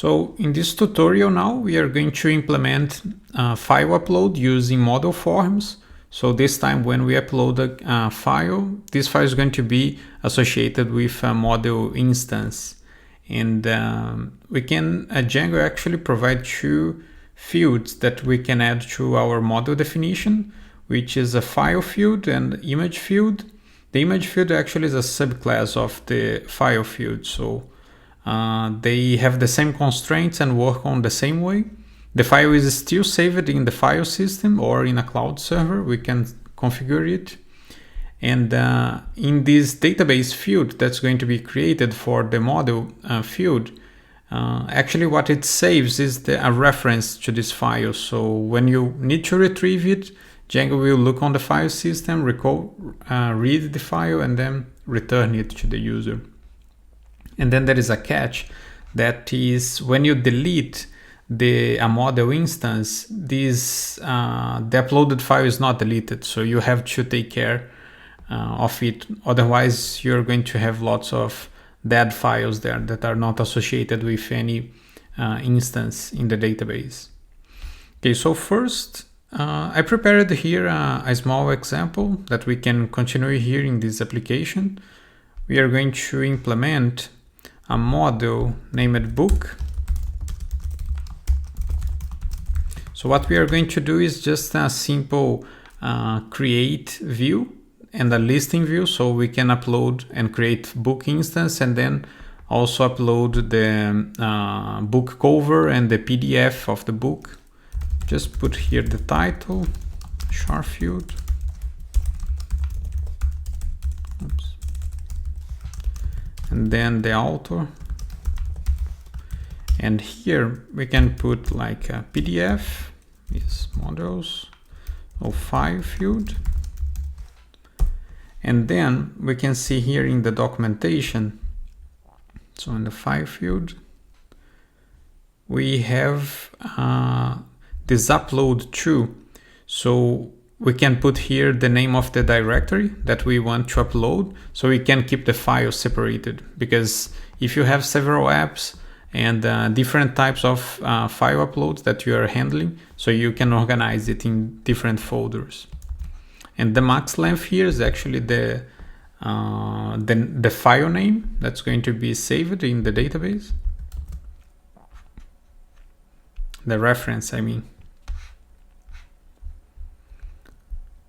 So in this tutorial now, we are going to implement file upload using model forms. So this time when we upload a file, this file is going to be associated with a model instance. And Django actually provide two fields that we can add to our model definition, which is a file field and image field. The image field actually is a subclass of the file field. So they have the same constraints and work on the same way. The file is still saved in the file system or in a cloud server. We can configure it. And in this database field that's going to be created for the model field, actually what it saves is a reference to this file. So when you need to retrieve it, Django will look on the file system, read the file, and then return it to the user. And then there is a catch, that is when you delete a model instance, the uploaded file is not deleted. So you have to take care of it. Otherwise, you're going to have lots of dead files there that are not associated with any instance in the database. Okay, so first, I prepared here a small example that we can continue here in this application. We are going to implement a model named book. So what we are going to do is just a simple create view and a listing view. So we can upload and create book instance, and then also upload the book cover and the PDF of the book. Just put here the title, char field. Oops. And then the author. And here we can put like a PDF, is models, or file field. And then we can see here in the documentation, so in the file field, we have this upload to. So we can put here the name of the directory that we want to upload, so we can keep the file separated. Because if you have several apps and different types of file uploads that you are handling, so you can organize it in different folders. And the max length here is actually the file name that's going to be saved in the database. The reference, I mean.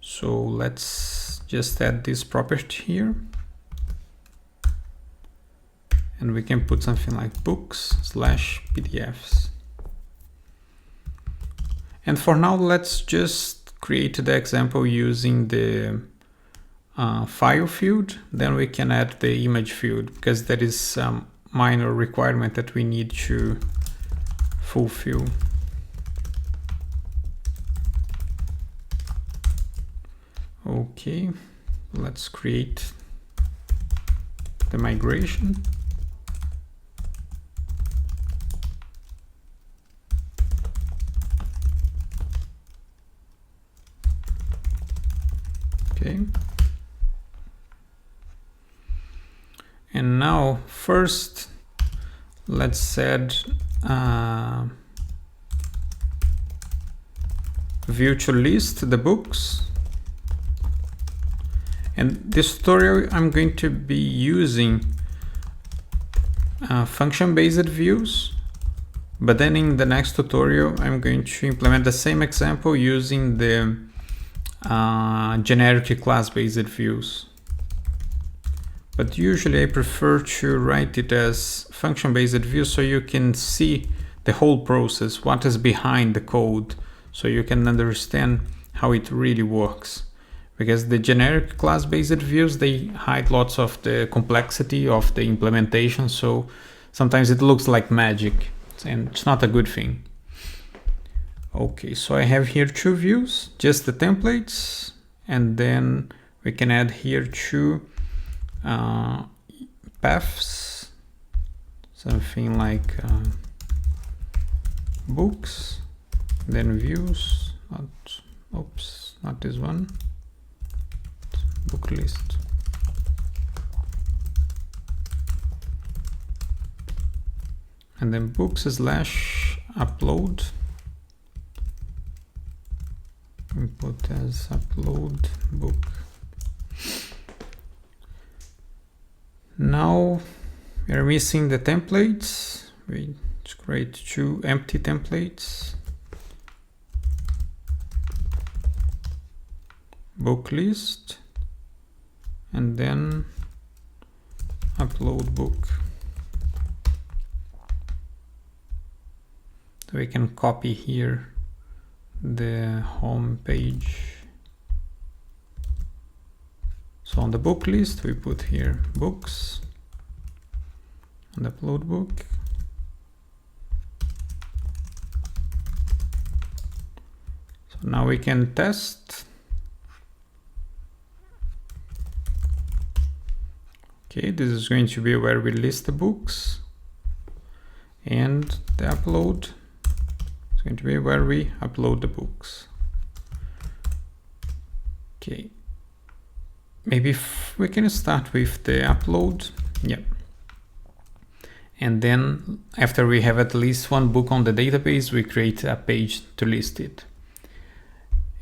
So let's just add this property here. And we can put something like books/PDFs. And for now, let's just create the example using the file field. Then we can add the image field, because there is some minor requirement that we need to fulfill. Okay, let's create the migration. Okay. And now first, let's add view to list the books. And this tutorial, I'm going to be using function-based views, but then in the next tutorial, I'm going to implement the same example using the generic class-based views. But usually I prefer to write it as function-based views, so you can see the whole process, what is behind the code, so you can understand how it really works. Because the generic class-based views, they hide lots of the complexity of the implementation, so sometimes it looks like magic, and it's not a good thing. Okay, so I have here two views, just the templates, and then we can add here two paths, something like books, then views, not this one, book list. and then books/upload. Input as upload book. Now we are missing the templates. We create 2 empty templates. Book list, and then upload book. So we can copy here the home page. So on the book list, we put here books and upload book. So now we can test. Okay, this is going to be where we list the books, and the upload is going to be where we upload the books. Okay, maybe we can start with the upload. Yeah. And then after we have at least one book on the database, we create a page to list it.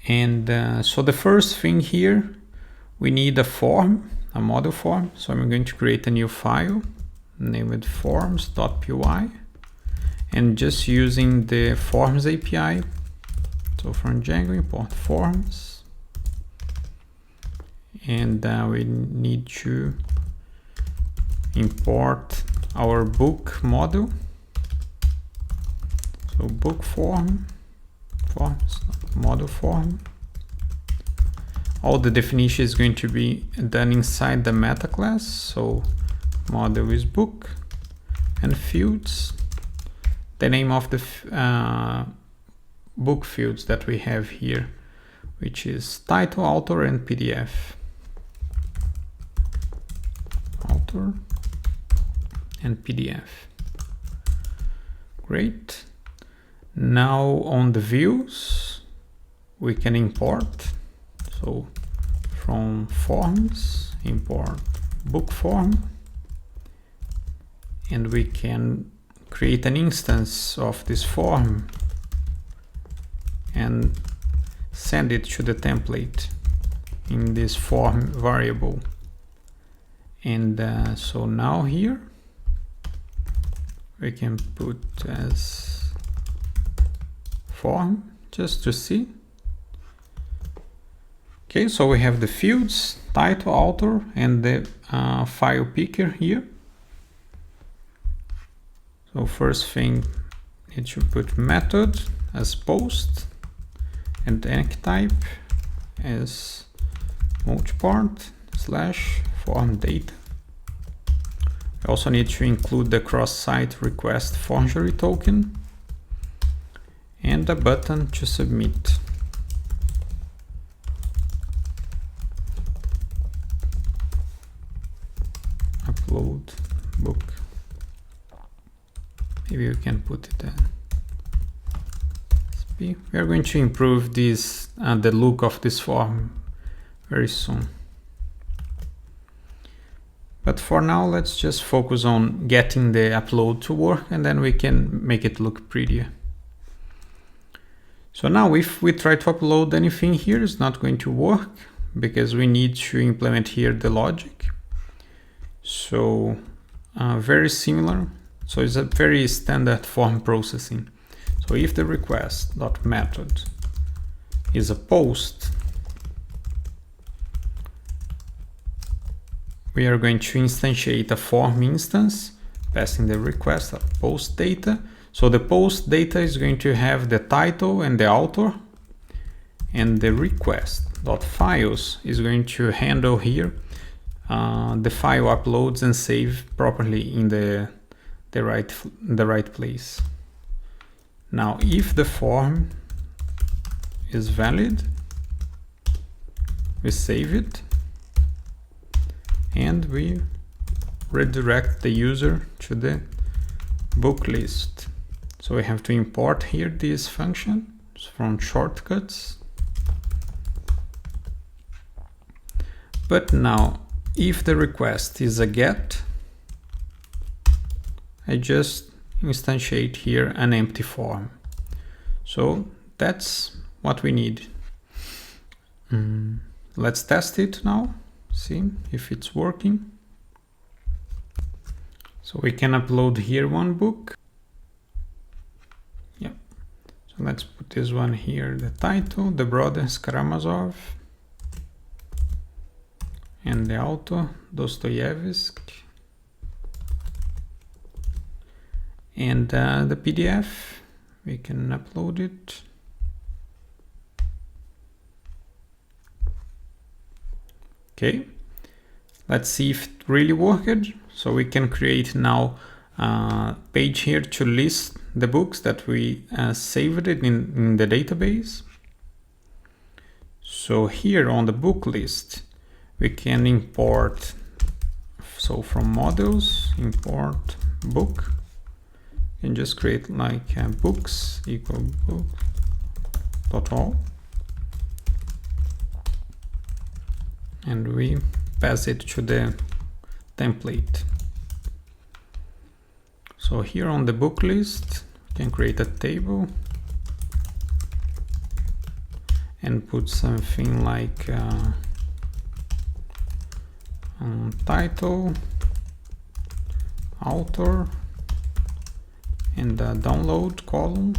And so the first thing here, we need a form, a model form. So I'm going to create a new file, name it forms.py, and just using the forms API. So from Django, import forms, and we need to import our book model. So book forms, model form. All the definition is going to be done inside the meta class. So model is book, and fields, the name of the book fields that we have here, which is title, author, and PDF. Author and PDF. Great. Now on the views, we can import. So from forms, import book form, and we can create an instance of this form and send it to the template in this form variable. And so now here we can put as form just to see. Okay, so we have the fields, title, author, and the file picker here. So first thing, it should put method as post, and enc type as multipart / form data. We also need to include the cross-site request forgery token and a button to submit. Upload book. Maybe we can put it there. We are going to improve this the look of this form very soon. But for now, let's just focus on getting the upload to work, and then we can make it look prettier. So now if we try to upload anything here, it's not going to work because we need to implement here the logic. So very similar. So it's a very standard form processing. So if the request.method is a post, we are going to instantiate a form instance, passing the request of post data. So the post data is going to have the title and the author, and the request.files is going to handle here the file uploads and save properly in the right place. Now, if the form is valid, we save it, and we redirect the user to the book list. So we have to import here this function from shortcuts. But now, if the request is a get, I just instantiate here an empty form. So that's what we need. Let's test it now, see if it's working. So we can upload here one book. Yep. So let's put this one here, the title, the brothers Karamazov, and the author, Dostoevsky. And the PDF, we can upload it. Okay, let's see if it really worked. So we can create now a page here to list the books that we saved it in the database. So here on the book list, we can import, so from models, import book, and just create like books equal book.all. And we pass it to the template. So here on the book list, we can create a table and put something like title, author, and the download column.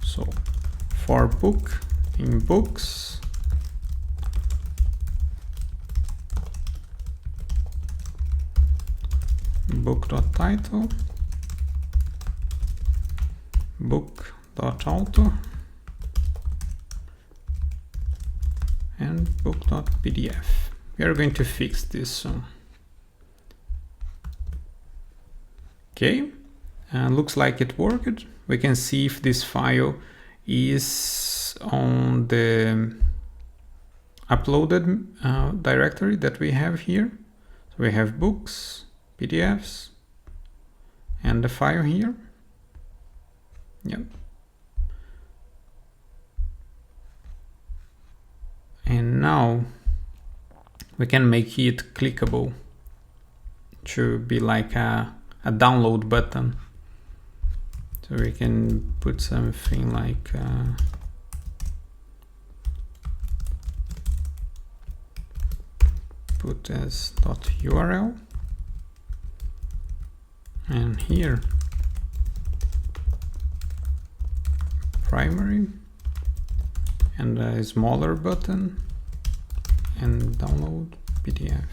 So for book, in books, book.title, book.author, and book.pdf. We are going to fix this soon. Okay, looks like it worked. We can see if this file is on the uploaded directory that we have here. So we have books, PDFs, and the file here. Yep. And now we can make it clickable to be like a download button. So we can put something like put as .url, and here primary, and a smaller button, and download PDF.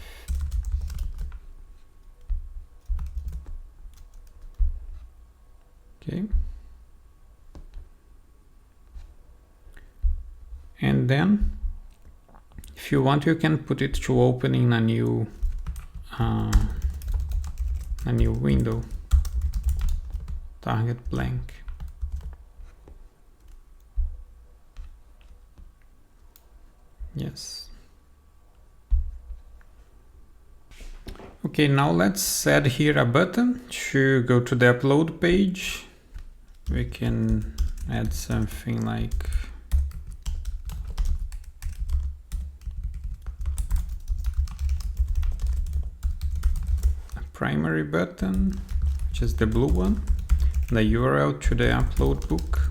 Okay. And then if you want, you can put it to open in a new window, target blank. Yes. Okay, now let's add here a button to go to the upload page. We can add something like a primary button, which is the blue one, the URL to the upload book,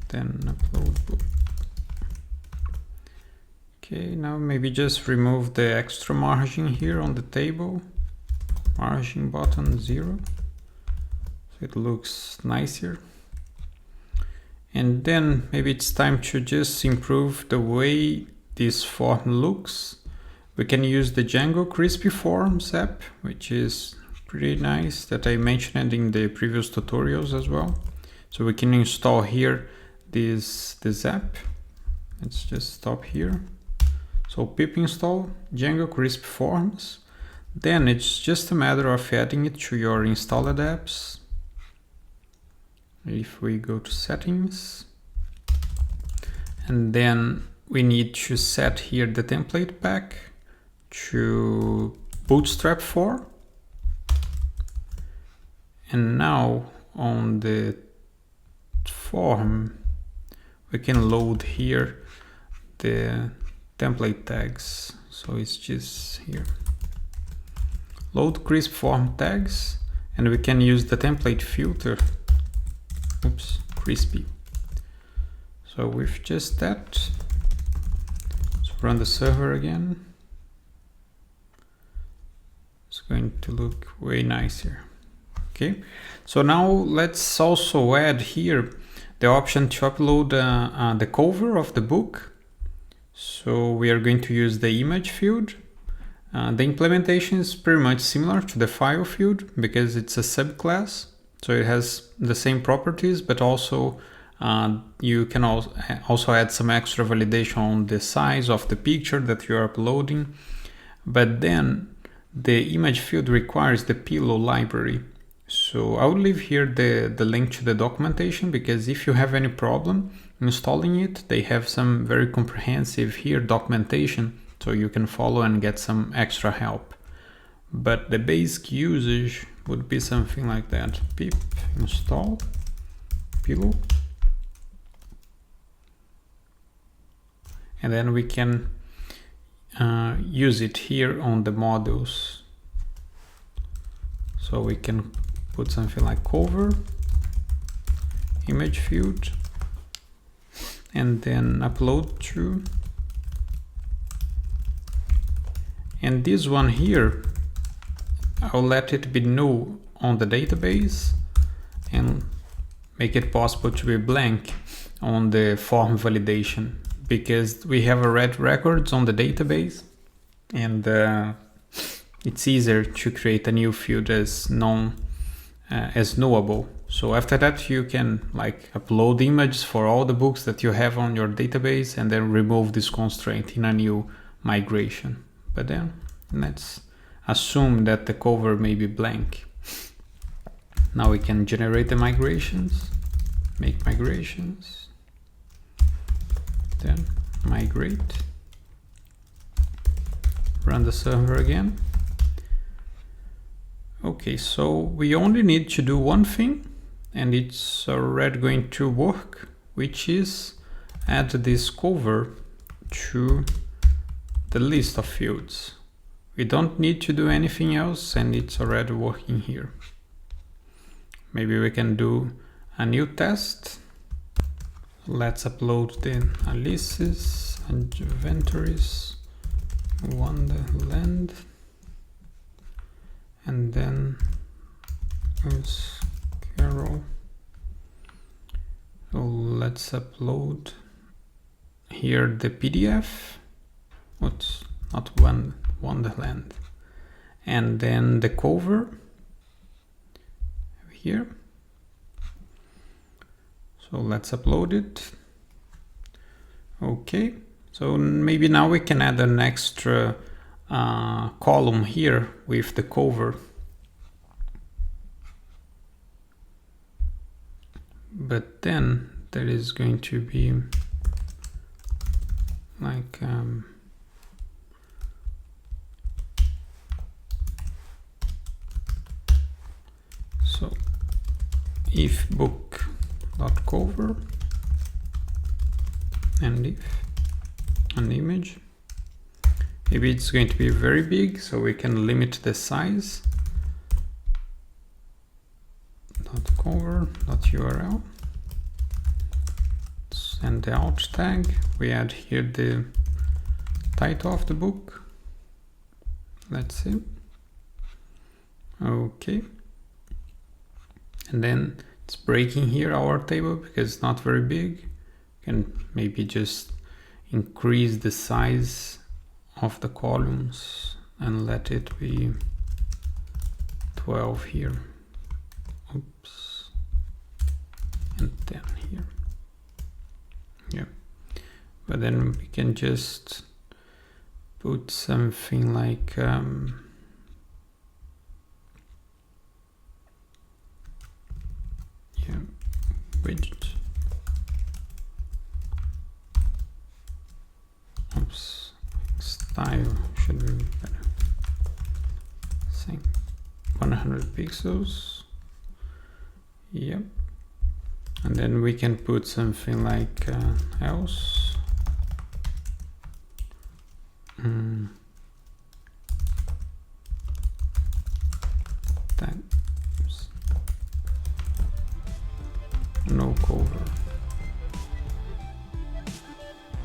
then upload book. Okay, now maybe just remove the extra margin here on the table, margin button 0, so it looks nicer. And then maybe it's time to just improve the way this form looks. We can use the django-crispy-forms app, which is pretty nice, that I mentioned in the previous tutorials as well. So we can install here this app. Let's just stop here. So pip install django-crispy-forms. Then it's just a matter of adding it to your installed apps. If we go to settings, and then we need to set here the template pack to Bootstrap 4. And now on the form, we can load here the template tags. So it's just here. load crisp form tags, and we can use the template filter. Oops, crispy. So with just that, let's run the server again. It's going to look way nicer. Okay, so now let's also add here the option to upload the cover of the book. So we are going to use the image field. The implementation is pretty much similar to the file field because it's a subclass. So it has the same properties, but also you can also add some extra validation on the size of the picture that you're uploading. But then the image field requires the pillow library. So I will leave here the link to the documentation, because if you have any problem installing it, they have some very comprehensive here documentation, so you can follow and get some extra help. But the basic usage would be something like that: pip install pillow, and then we can use it here on the models. So we can put something like cover, image field, and then upload to. And this one here, I'll let it be null on the database and make it possible to be blank on the form validation, because we have already records on the database, and it's easier to create a new field as knowable. So after that, you can like upload images for all the books that you have on your database, and then remove this constraint in a new migration. But then let's assume that the cover may be blank. Now we can generate the migrations, make migrations, then migrate, run the server again. Okay, so we only need to do one thing, and it's already going to work, which is add this cover to the list of fields. We don't need to do anything else, and it's already working here. Maybe we can do a new test. Let's upload the Alice's Adventures Wonderland, and then use Carol. So let's upload here the PDF. What's not Wonderland, and then the cover here. So let's upload it. Okay, so maybe now we can add an extra column here with the cover. But then there is going to be like so if book.cover and if an image, maybe it's going to be very big, so we can limit the size. .cover.url, and the alt tag, we add here the title of the book. Let's see. Okay, and then it's breaking here our table because it's not very big. Can maybe just increase the size of the columns and let it be 12 here. Oops, and 10 here. Yeah, but then we can just put something like widget. Oops, style should be better. Same, 100 pixels. Yep. And then we can put something like else. no cover.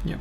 Yeah.